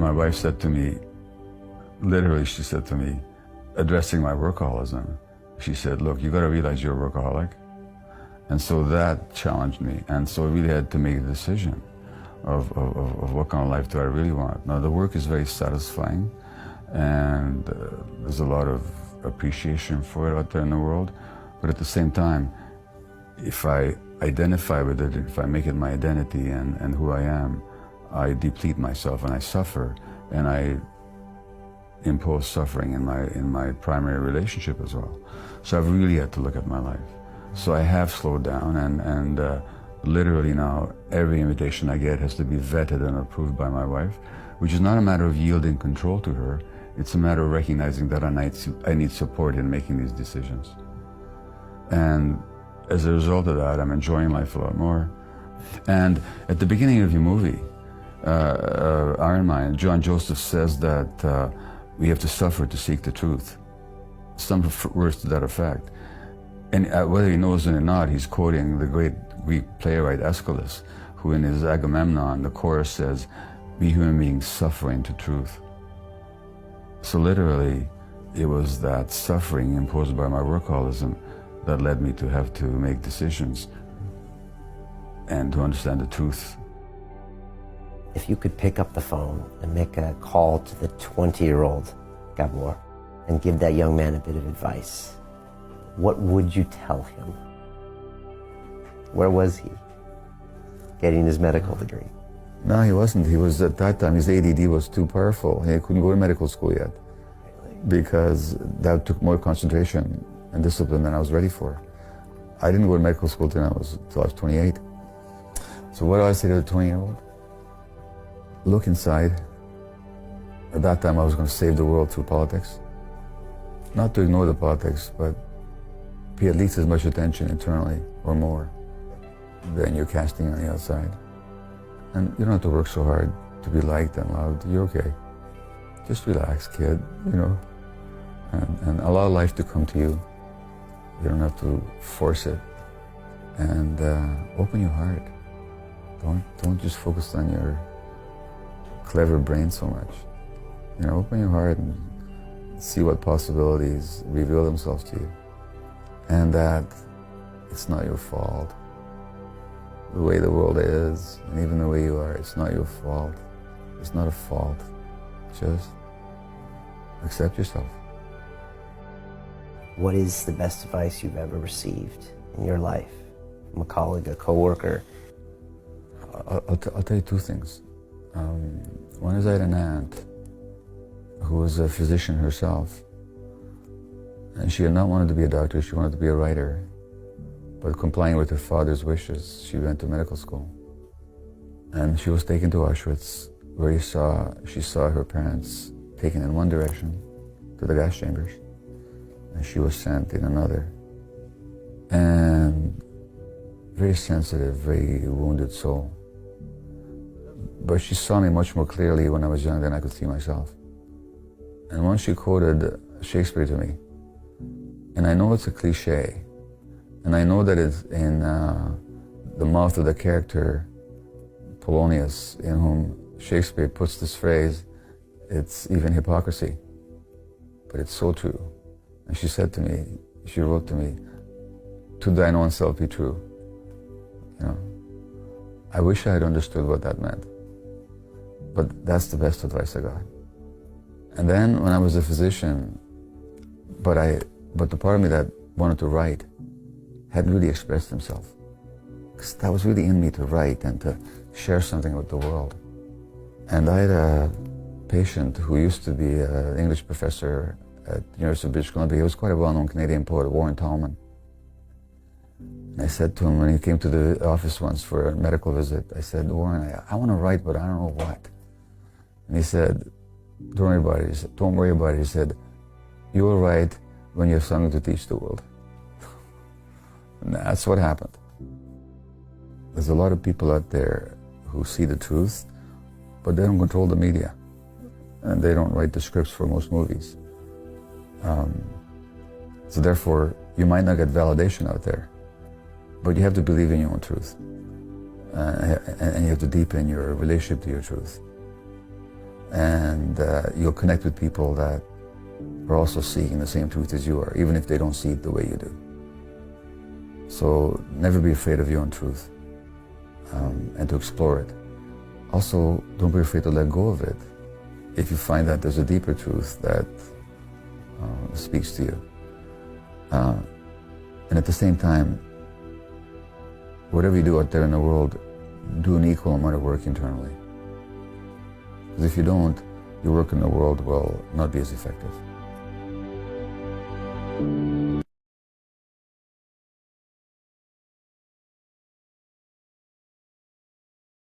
my wife said to me, literally she said to me, addressing my workaholism, she said, look, you got to realize you're a workaholic. And so that challenged me. And so I really had to make a decision of what kind of life do I really want. Now the work is very satisfying, and there's a lot of appreciation for it out there in the world. But at the same time, if I identify with it, if I make it my identity and who I am, I deplete myself and I suffer, and I impose suffering in my primary relationship as well. So I've really had to look at my life. So I have slowed down, and literally now every invitation I get has to be vetted and approved by my wife, which is not a matter of yielding control to her. It's a matter of recognizing that I need support in making these decisions. And as a result of that, I'm enjoying life a lot more. And at the beginning of your movie, Iron Man, John Joseph says that we have to suffer to seek the truth. Some words to that effect. And whether he knows it or not, he's quoting the great Greek playwright Aeschylus, who in his Agamemnon, the chorus says, "We human beings suffering to truth." So literally, it was that suffering imposed by my workaholism that led me to have to make decisions and to understand the truth. If you could pick up the phone and make a call to the 20-year-old Gabor and give that young man a bit of advice, what would you tell him? Where was he? Getting his medical degree. No, he wasn't. He was, at that time, his ADD was too powerful. He couldn't go to medical school yet because that took more concentration and discipline than I was ready for. I didn't go to medical school till I was 28. So what do I say to the 20-year-old? Look inside. At that time, I was going to save the world through politics. Not to ignore the politics, but pay at least as much attention internally or more than you're casting on the outside. And you don't have to work so hard to be liked and loved. You're okay. Just relax, kid, you know, and allow life to come to you. You don't have to force it. And open your heart. Don't just focus on your clever brain so much. You know, open your heart and see what possibilities reveal themselves to you. And that it's not your fault. The way the world is, and even the way you are, it's not your fault. It's not a fault. Just accept yourself. What is the best advice you've ever received in your life? From a colleague, a coworker? I'll tell you two things. One is I had an aunt who was a physician herself. And she had not wanted to be a doctor, she wanted to be a writer. But complying with her father's wishes, she went to medical school. And she was taken to Auschwitz, where she saw her parents taken in one direction, to the gas chambers, and she was sent in another. And very sensitive, very wounded soul. But she saw me much more clearly when I was young than I could see myself. And once she quoted Shakespeare to me, and I know it's a cliche, and I know that it's in the mouth of the character Polonius, in whom Shakespeare puts this phrase, it's even hypocrisy, but it's so true. And she said to me, she wrote to me, "To thine own self be true." You know, I wish I had understood what that meant, but that's the best advice I got. And then when I was a physician, but the part of me that wanted to write hadn't really expressed himself. Because that was really in me to write and to share something with the world. And I had a patient who used to be an English professor at the University of British Columbia. He was quite a well-known Canadian poet, Warren Tallman. And I said to him when he came to the office once for a medical visit, I said, "Warren, I want to write, but I don't know what." And he said, "Don't worry about it." He said, "Don't worry about it." He said, "You will write when you have something to teach the world." And that's what happened. There's a lot of people out there who see the truth, but they don't control the media. And they don't write the scripts for most movies. So therefore, you might not get validation out there, but you have to believe in your own truth. And you have to deepen your relationship to your truth. and you'll connect with people that are also seeking the same truth as you are, even if they don't see it the way you do. So never be afraid of your own truth, and to explore it. Also, don't be afraid to let go of it if you find that there's a deeper truth that speaks to you. And at the same time, whatever you do out there in the world, do an equal amount of work internally. Because if you don't, your work in the world will not be as effective.